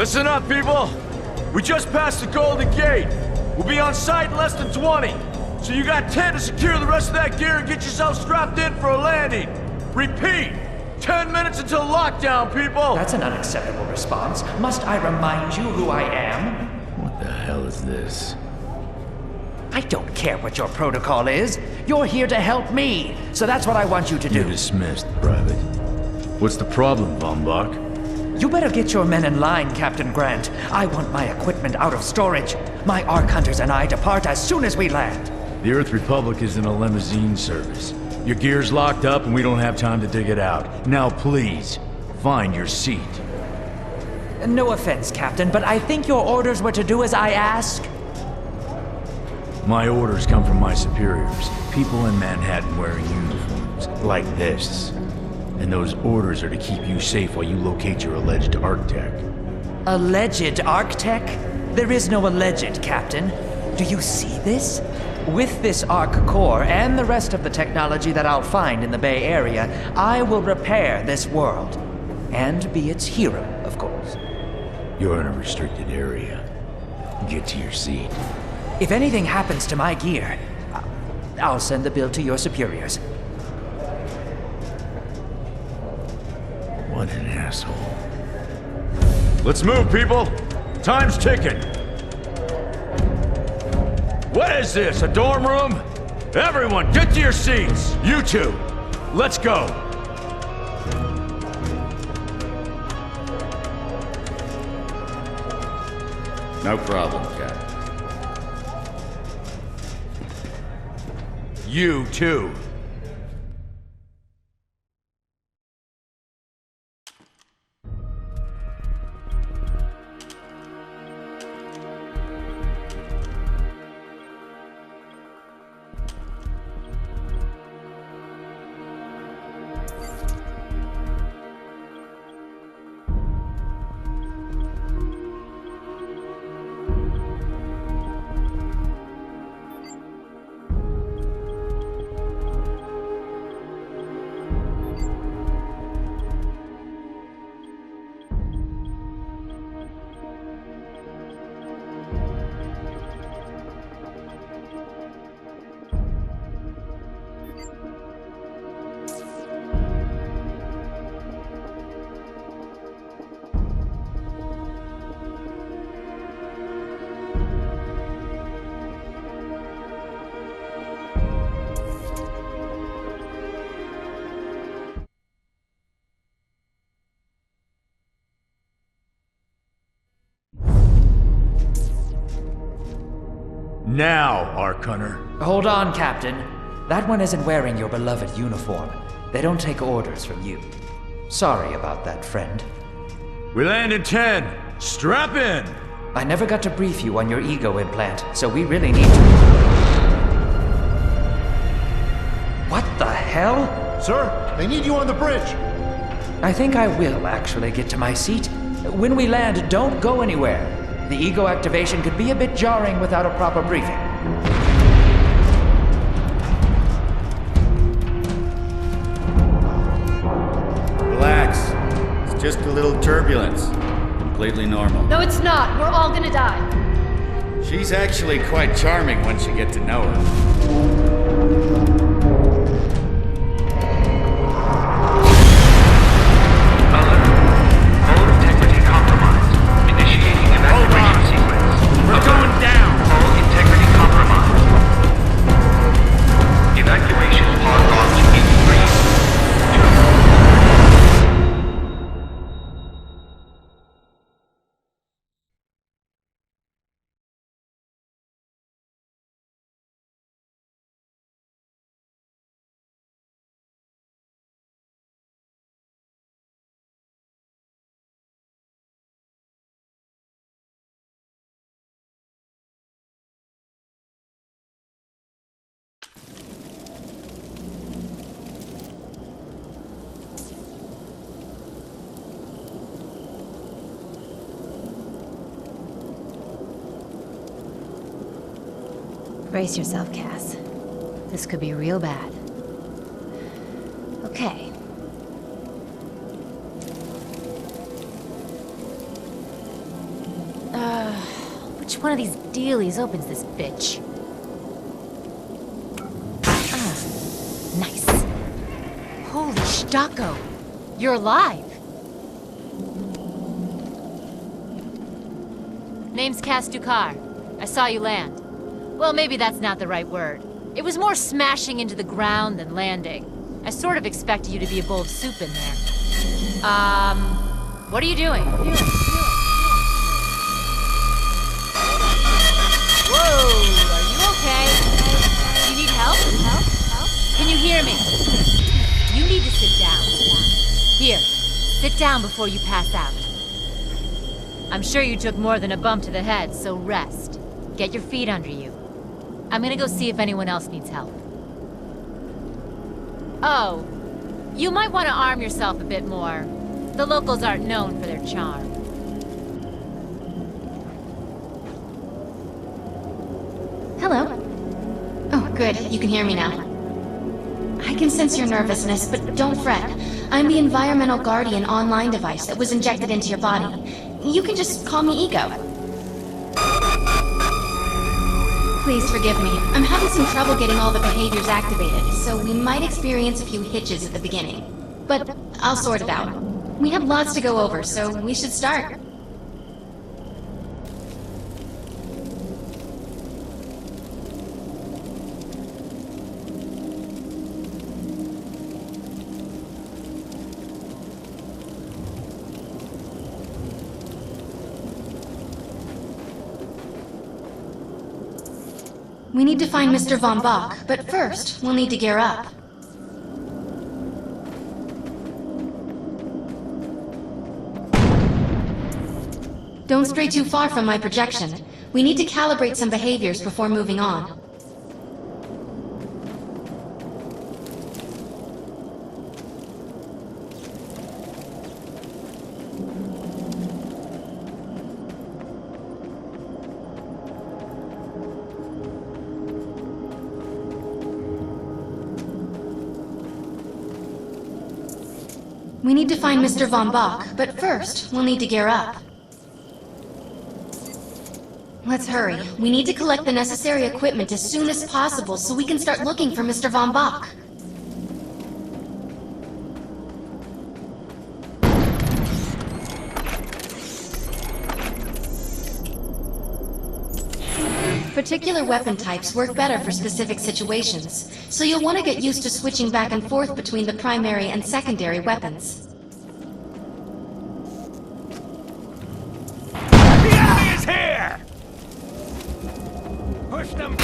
Listen up, people! We just passed the Golden Gate. We'll be on site in less than 20. So you got 10 to secure the rest of that gear and get yourself strapped in for a landing. Repeat! 10 minutes until lockdown, people! That's an unacceptable response. Must I remind you who I am? What the hell is this? I don't care what your protocol is. You're here to help me, so that's what I want you to do. You're dismissed, Private. What's the problem, Von Bach? You better get your men in line, Captain Grant. I want my equipment out of storage. My Ark Hunters and I depart as soon as we land. The Earth Republic is in a limousine service. Your gear's locked up and we don't have time to dig it out. Now please, find your seat. No offense, Captain, but I think your orders were to do as I ask. My orders come from my superiors. People in Manhattan wearing uniforms, like this. And those orders are to keep you safe while you locate your alleged Arc-Tech. Alleged Arc-Tech? There is no alleged, Captain. Do you see this? With this Arc core and the rest of the technology that I'll find in the Bay Area, I will repair this world. And be its hero, of course. You're in a restricted area. Get to your seat. If anything happens to my gear, I'll send the bill to your superiors. What an asshole. Let's move, people! Time's ticking! What is this, a dorm room? Everyone, get to your seats! You two, let's go! No problem, Cap. You too. Now, Ark Hunter. Hold on, Captain. That one isn't wearing your beloved uniform. They don't take orders from you. Sorry about that, friend. We land in 10. Strap in! I never got to brief you on your ego implant, so we really need to... What the hell? Sir, they need you on the bridge. I think I will actually get to my seat. When we land, don't go anywhere. The ego activation could be a bit jarring without a proper briefing. Relax. It's just a little turbulence. Completely normal. No, it's not. We're all gonna die. She's actually quite charming once you get to know her. Brace yourself, Cass. This could be real bad. Okay. one of these dealies opens this bitch. Nice. Holy Stocko! You're alive! Name's Cass Dukar. I saw you land. Well, maybe that's not the right word. It was more smashing into the ground than landing. I sort of expected you to be a bowl of soup in there. What are you doing? Whoa, are you okay? You need help? Can you hear me? You need to sit down. Here, sit down before you pass out. I'm sure you took more than a bump to the head, so rest. Get your feet under you. I'm gonna go see if anyone else needs help. Oh, you might want to arm yourself a bit more. The locals aren't known for their charm. Hello. Oh, good. You can hear me now. I can sense your nervousness, but don't fret. I'm the environmental guardian online device that was injected into your body. You can just call me Ego. Please forgive me. I'm having some trouble getting all the behaviors activated, so we might experience a few hitches at the beginning. But I'll sort it out. We have lots to go over, so we should start. We need to find Mr. Von Bach, but first, we'll need to gear up. Don't stray too far from my projection. We need to calibrate some behaviors before moving on. We need to find Mr. Von Bach, but first, we'll need to gear up. Let's hurry. We need to collect the necessary equipment as soon as possible so we can start looking for Mr. Von Bach. Particular weapon types work better for specific situations, so you'll want to get used to switching back and forth between the primary and secondary weapons. The enemy is here! Push them!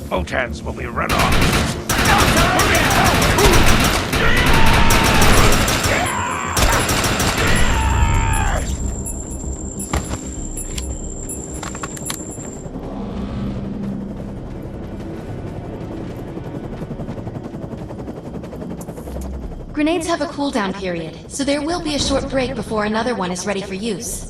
Photons will be run off. Grenades have a cooldown period, so there will be a short break before another one is ready for use.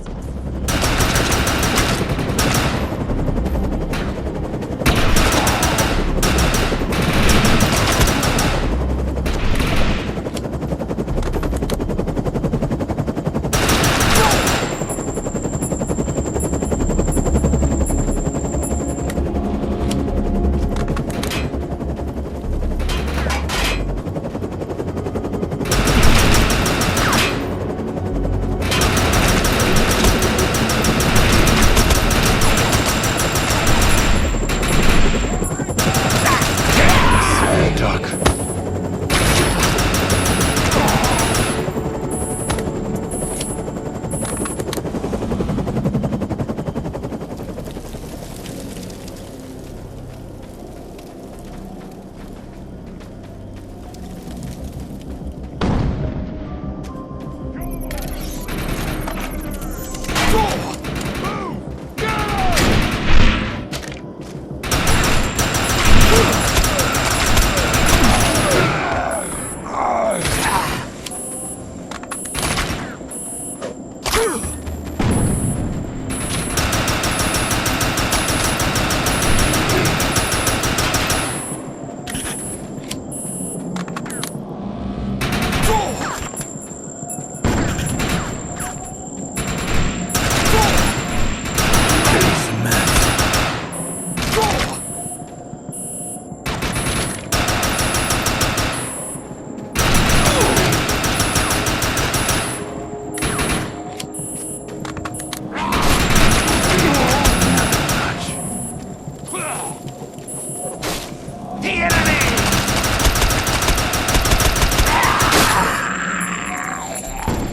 the enemy!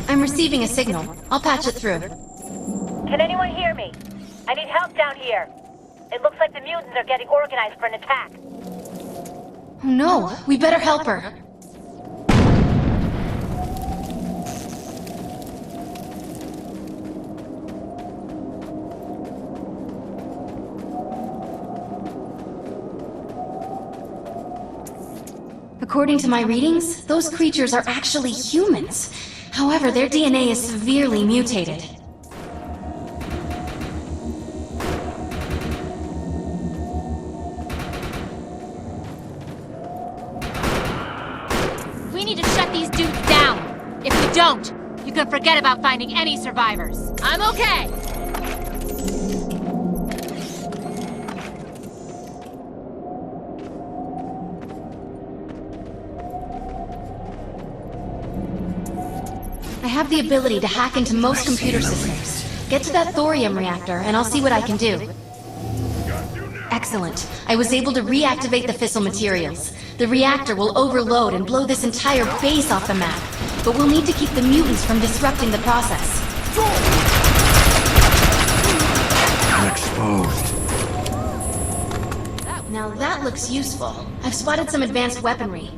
I'm receiving a signal. I'll patch it through. Can anyone hear me? I need help down here. It looks like the mutants are getting organized for an attack. Oh no, we better help her. According to my readings, those creatures are actually humans. However, their DNA is severely mutated. We need to shut these dudes down. If we don't, you can forget about finding any survivors. I'm okay. I have the ability to hack into most computer systems. Get to that thorium reactor, and I'll see what I can do. Excellent. I was able to reactivate the fissile materials. The reactor will overload and blow this entire base off the map, but we'll need to keep the mutants from disrupting the process. I'm exposed. Now that looks useful. I've spotted some advanced weaponry.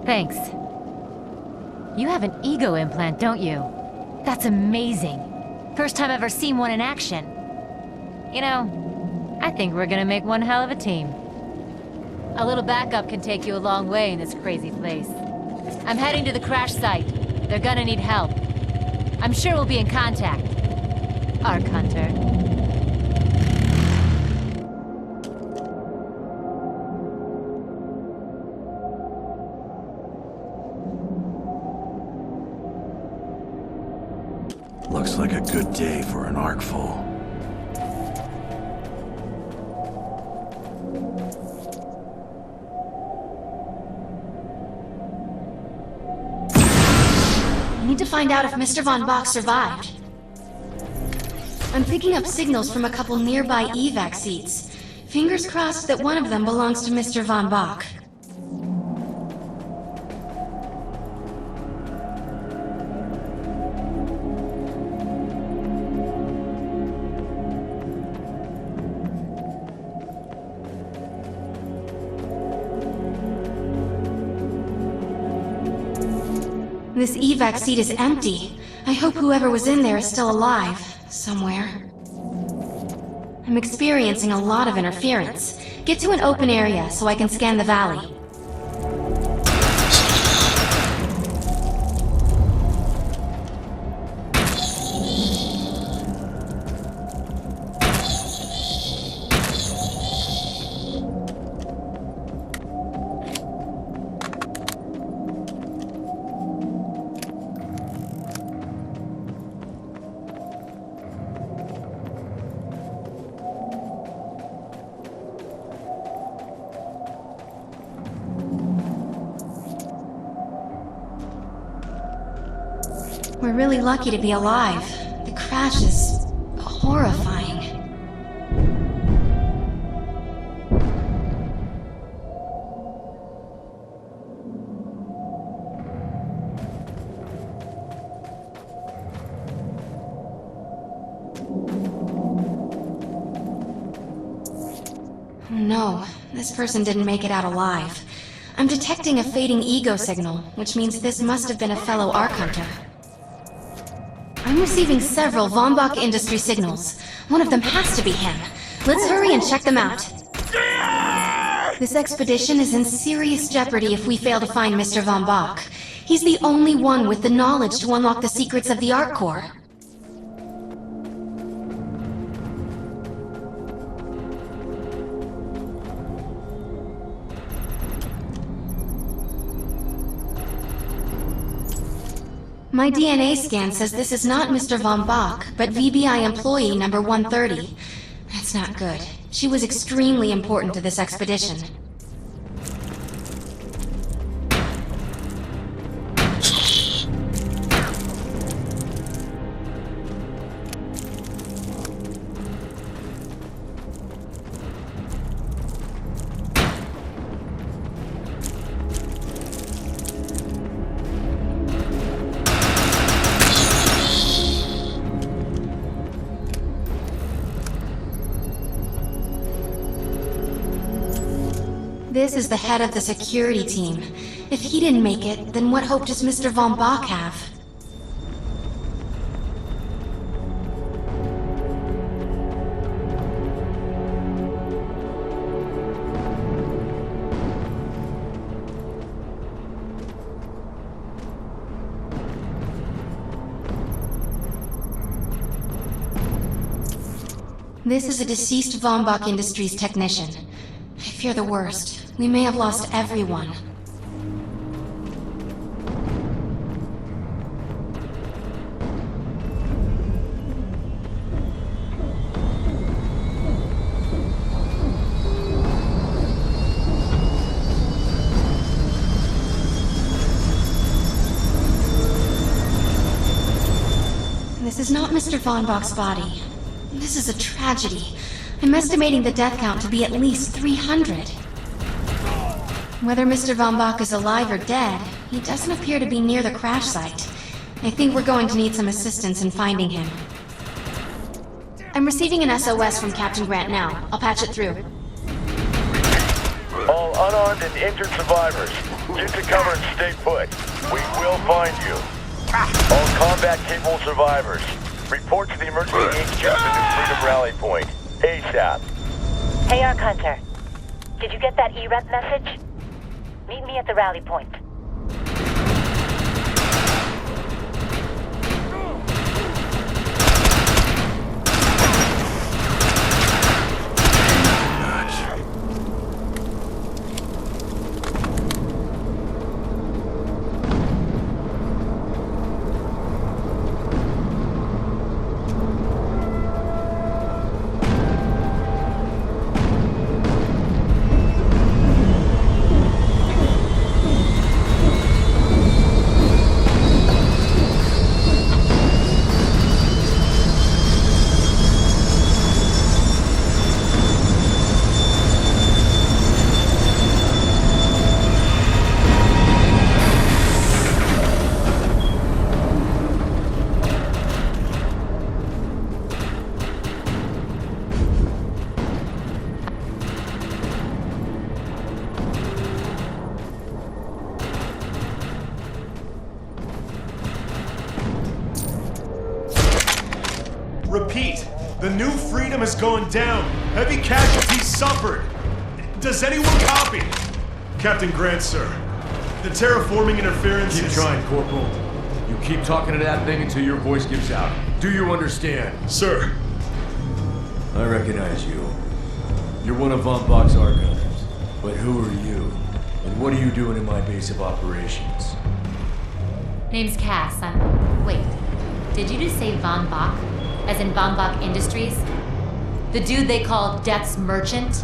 Thanks. You have an ego implant, don't you? That's amazing. First time I've ever seen one in action. You know, I think we're gonna make one hell of a team. A little backup can take you a long way in this crazy place. I'm heading to the crash site. They're gonna need help. I'm sure we'll be in contact. Arc Hunter. Looks like a good day for an Arkful. I need to find out if Mr. Von Bach survived. I'm picking up signals from a couple nearby evac seats. Fingers crossed that one of them belongs to Mr. Von Bach. This evac seat is empty. I hope whoever was in there is still alive, somewhere. I'm experiencing a lot of interference. Get to an open area so I can scan the valley. We're really lucky to be alive. The crash is horrifying. No, this person didn't make it out alive. I'm detecting a fading ego signal, which means this must have been a fellow Ark Hunter. I'm receiving several Von Bach Industry signals. One of them has to be him. Let's hurry and check them out. This expedition is in serious jeopardy if we fail to find Mr. Von Bach. He's the only one with the knowledge to unlock the secrets of the Ark Core. My DNA scan says this is not Mr. Von Bach, but VBI employee number 130. That's not good. She was extremely important to this expedition. This is the head of the security team. If he didn't make it, then what hope does Mr. Von Bach have? This is a deceased Von Bach Industries technician. I fear the worst. We may have lost everyone. This is not Mr. Von Bach's body. This is a tragedy. I'm estimating the death count to be at least 300. Whether Mr. Von Bach is alive or dead, he doesn't appear to be near the crash site. I think we're going to need some assistance in finding him. I'm receiving an SOS from Captain Grant now. I'll patch it through. All unarmed and injured survivors, get to cover and stay put. We will find you. All combat-capable survivors, report to the emergency HQ at the New Freedom Rally Point. ASAP. Hey, Ark Hunter. Did you get that E-Rep message? Meet me at the rally point. Repeat, the New Freedom has gone down. Heavy casualties suffered. Does anyone copy? Captain Grant, sir. The terraforming interference Keep trying, Corporal. You keep talking to that thing until your voice gives out. Do you understand? Sir. I recognize you. You're one of Von Bach's archives. But who are you? And what are you doing in my base of operations? Name's Cass. Wait. Did you just say Von Bach? As in Von Bach Industries? The dude they call Death's Merchant?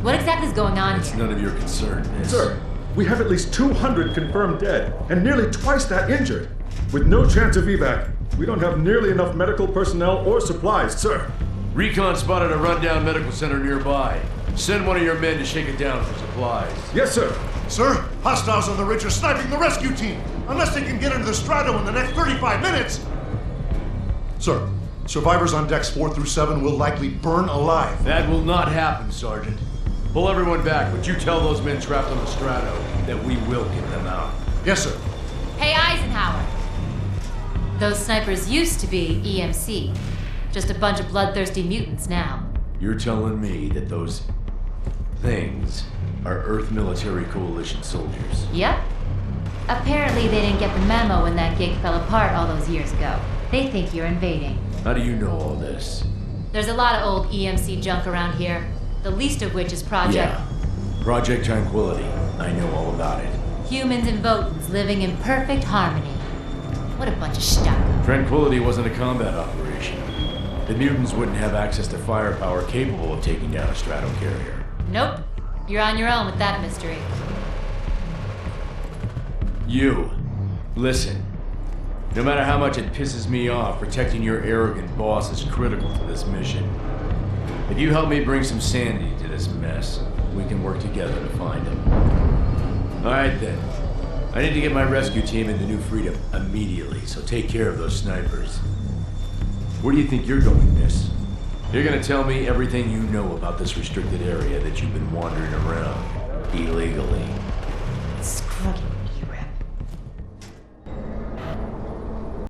What exactly is going on It's here? none of your concern, miss. Sir, we have at least 200 confirmed dead, and nearly twice that injured. With no chance of evac, we don't have nearly enough medical personnel or supplies, sir. Recon spotted a rundown medical center nearby. Send one of your men to shake it down for supplies. Yes, sir. Sir, hostiles on the ridge are sniping the rescue team. Unless they can get into the Strato in the next 35 minutes. Sir, survivors on decks 4 through 7 will likely burn alive. That will not happen, Sergeant. Pull everyone back, but you tell those men trapped on the Strato that we will get them out. Yes, sir. Hey, Eisenhower. Those snipers used to be EMC. Just a bunch of bloodthirsty mutants now. You're telling me that those things are Earth Military Coalition soldiers? Yep. Apparently they didn't get the memo when that gig fell apart all those years ago. They think you're invading. How do you know all this? There's a lot of old EMC junk around here. The least of which is Project... Yeah. Project Tranquility. I know all about it. Humans and Votans living in perfect harmony. What a bunch of stuff. Tranquility wasn't a combat operation. The mutants wouldn't have access to firepower capable of taking down a strato carrier. Nope. You're on your own with that mystery. You. Listen. No matter how much it pisses me off, protecting your arrogant boss is critical to this mission. If you help me bring some sanity to this mess, we can work together to find him. Alright then. I need to get my rescue team into New Freedom immediately, so take care of those snipers. Where do you think you're going, miss? You're gonna tell me everything you know about this restricted area that you've been wandering around, illegally.